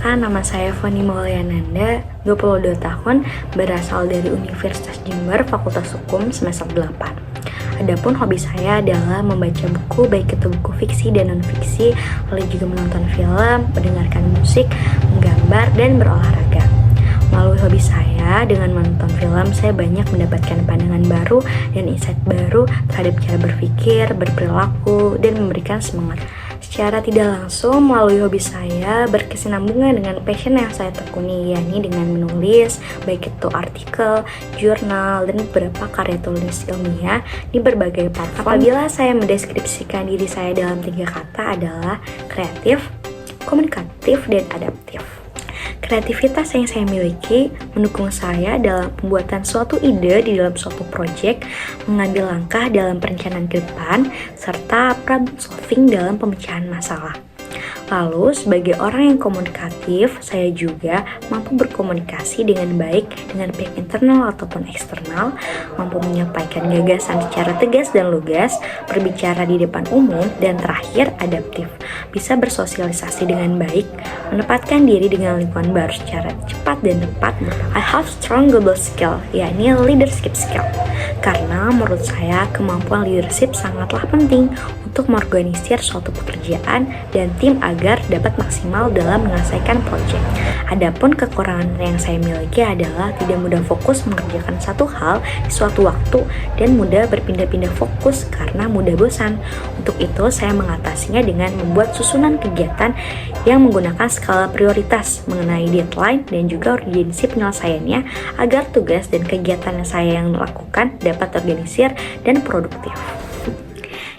Perkenalkan, nama saya Foni Mauliananda, 22 tahun, berasal dari Universitas Jember, Fakultas Hukum semester 8. Adapun hobi saya adalah membaca buku, baik itu buku fiksi dan non-fiksi, lalu juga menonton film, mendengarkan musik, menggambar, dan berolahraga. Melalui hobi saya, dengan menonton film, saya banyak mendapatkan pandangan baru dan insight baru terhadap cara berpikir, berperilaku, dan memberikan semangat. Secara tidak langsung, melalui hobi saya berkesinambungan dengan passion yang saya tekuni, yakni dengan menulis, baik itu artikel, jurnal, dan beberapa karya tulis ilmiah di berbagai platform. Apabila saya mendeskripsikan diri saya dalam 3 kata adalah kreatif, komunikatif, dan adaptif. Kreativitas yang saya miliki mendukung saya dalam pembuatan suatu ide di dalam suatu proyek, mengambil langkah dalam perencanaan ke depan, serta problem solving dalam pemecahan masalah. Lalu, sebagai orang yang komunikatif, saya juga mampu berkomunikasi dengan baik dengan pihak internal ataupun eksternal, mampu menyampaikan gagasan secara tegas dan lugas, berbicara di depan umum, dan terakhir, adaptif. Bisa bersosialisasi dengan baik, menempatkan diri dengan lingkungan baru secara cepat dan tepat. I have strong global skill, yakni leadership skill. Karena menurut saya, kemampuan leadership sangatlah penting untuk mengorganisir suatu pekerjaan dan tim agar dapat maksimal dalam menyelesaikan proyek. Adapun kekurangan yang saya miliki adalah tidak mudah fokus mengerjakan satu hal di suatu waktu dan mudah berpindah-pindah fokus karena mudah bosan. Untuk itu, saya mengatasinya dengan membuat susunan kegiatan yang menggunakan skala prioritas mengenai deadline dan juga urgensi penyelesaiannya agar tugas dan kegiatan yang saya lakukan dapat terorganisir dan produktif.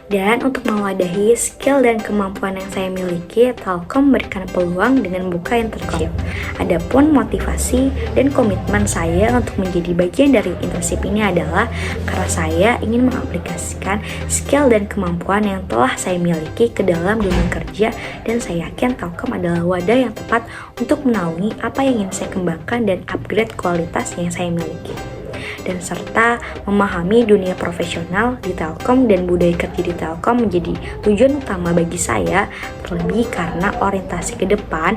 Dan untuk mewadahi skill dan kemampuan yang saya miliki, Telkom memberikan peluang dengan membuka internship. Adapun motivasi dan komitmen saya untuk menjadi bagian dari internship ini adalah karena saya ingin mengaplikasikan skill dan kemampuan yang telah saya miliki ke dalam dunia kerja, dan saya yakin Telkom adalah wadah yang tepat untuk menaungi apa yang ingin saya kembangkan dan upgrade kualitas yang saya miliki, dan serta memahami dunia profesional di Telkom dan budaya kerja di Telkom menjadi tujuan utama bagi saya, terlebih karena orientasi ke depan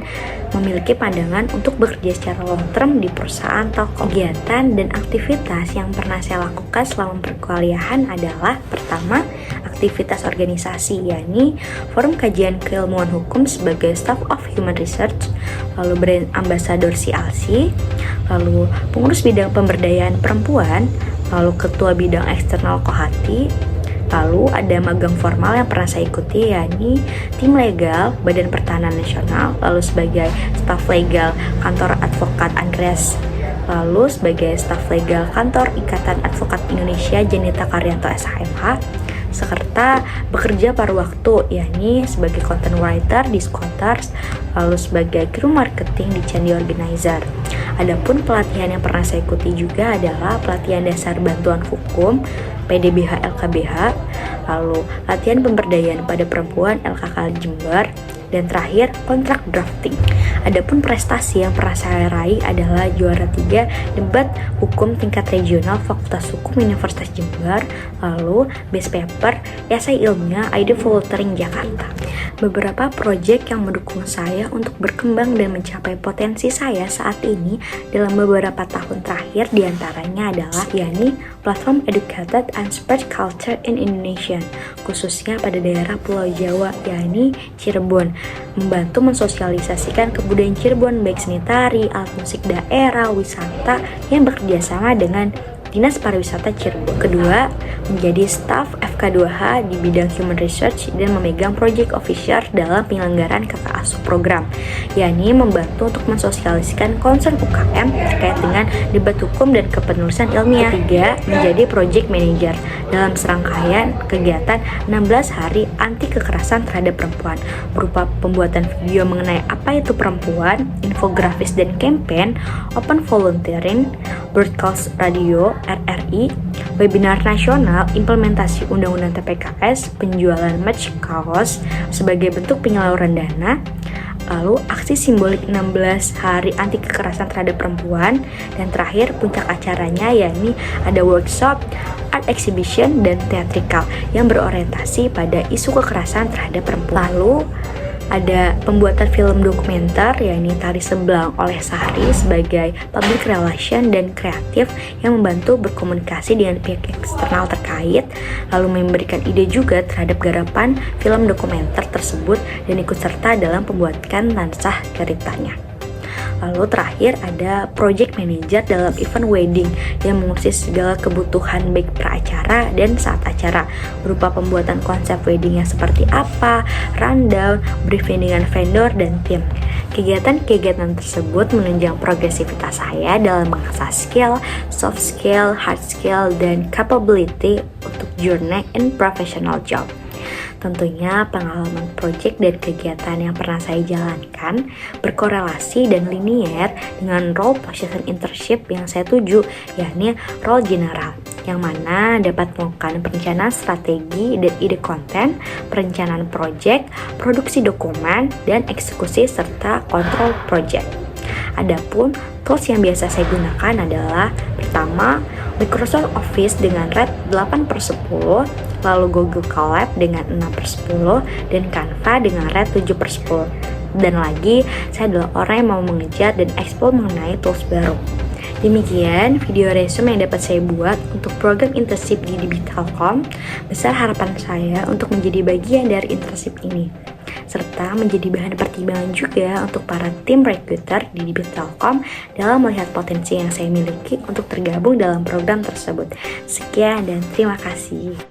memiliki pandangan untuk bekerja secara long term di perusahaan Telkom. Kegiatan dan aktivitas yang pernah saya lakukan selama perkuliahan adalah pertama, aktivitas organisasi, yakni Forum Kajian Keilmuan Hukum sebagai Staff of Human Research, lalu brand ambassador CLC, lalu pengurus bidang pemberdayaan perempuan, lalu ketua bidang eksternal Kohati, lalu ada magang formal yang pernah saya ikuti, yakni tim legal Badan Pertahanan Nasional, lalu sebagai staf legal kantor advokat Andreas, lalu sebagai staf legal kantor Ikatan Advokat Indonesia Janita Karyanto SHMH, serta bekerja paruh waktu, yakni sebagai content writer di Scooters, lalu sebagai kru marketing di Candi Organizer. Adapun pelatihan yang pernah saya ikuti juga adalah pelatihan dasar bantuan hukum PDBH LKBH, lalu latihan pemberdayaan pada perempuan LKK Jember, dan terakhir kontrak drafting. Adapun prestasi yang pernah saya raih adalah juara 3 debat hukum tingkat regional Fakultas Hukum Universitas Jember, lalu best paper esai ilmiah ID Volunteering Jakarta. Beberapa proyek yang mendukung saya untuk berkembang dan mencapai potensi saya saat ini dalam beberapa tahun terakhir diantaranya adalah yakni platform Educated and Spread Culture in Indonesia, khususnya pada daerah Pulau Jawa, yakni Cirebon, membantu mensosialisasikan kebudayaan Cirebon baik seni tari, alat musik daerah, wisata yang bekerjasama dengan Dinas Pariwisata Cirebon. Kedua, menjadi staf FK2H di bidang Human Research dan memegang project officer dalam penyelenggaraan kakak asuh program, yakni membantu untuk mensosialisasikan concern UKM terkait dengan debat hukum dan kepenulisan ilmiah. Ketiga, menjadi project manager dalam serangkaian kegiatan 16 hari anti kekerasan terhadap perempuan, berupa pembuatan video mengenai apa itu perempuan, infografis dan campaign, open volunteering, broadcast radio, RRI, webinar nasional, implementasi Undang-Undang TPKS, penjualan merch kaos sebagai bentuk penyaluran dana, lalu aksi simbolik 16 hari anti kekerasan terhadap perempuan, dan terakhir puncak acaranya yakni ada workshop, art exhibition, dan theatrical yang berorientasi pada isu kekerasan terhadap perempuan. Lalu Ada pembuatan film dokumenter, yakni Tari Sebelang oleh Sahri sebagai public relation dan kreatif yang membantu berkomunikasi dengan pihak eksternal terkait, lalu memberikan ide juga terhadap garapan film dokumenter tersebut dan ikut serta dalam pembuatan naskah ceritanya. Lalu terakhir ada project manager dalam event wedding yang mengurusi segala kebutuhan baik pra-acara dan saat acara, berupa pembuatan konsep weddingnya seperti apa, rundown, briefing dengan vendor dan tim. Kegiatan-kegiatan tersebut menunjang progresivitas saya dalam mengasah skill, soft skill, hard skill, dan capability untuk journey in professional job. Tentunya pengalaman proyek dan kegiatan yang pernah saya jalankan berkorelasi dan linier dengan role position internship yang saya tuju, yakni role general, yang mana dapat melakukan perencanaan strategi dan ide konten, perencanaan proyek, produksi dokumen, dan eksekusi serta kontrol proyek. Adapun tools yang biasa saya gunakan adalah pertama, Microsoft Office dengan rate 8/10, lalu Google Colab dengan 6/10, dan Canva dengan rate 7/10. Dan lagi, saya adalah orang yang mau mengejar dan eksplor mengenai tools baru. Demikian video resume yang dapat saya buat untuk program internship di DB Telkom. Besar harapan saya untuk menjadi bagian dari internship ini, serta menjadi bahan pertimbangan juga untuk para tim recruiter di DB Telkom dalam melihat potensi yang saya miliki untuk tergabung dalam program tersebut. Sekian dan terima kasih.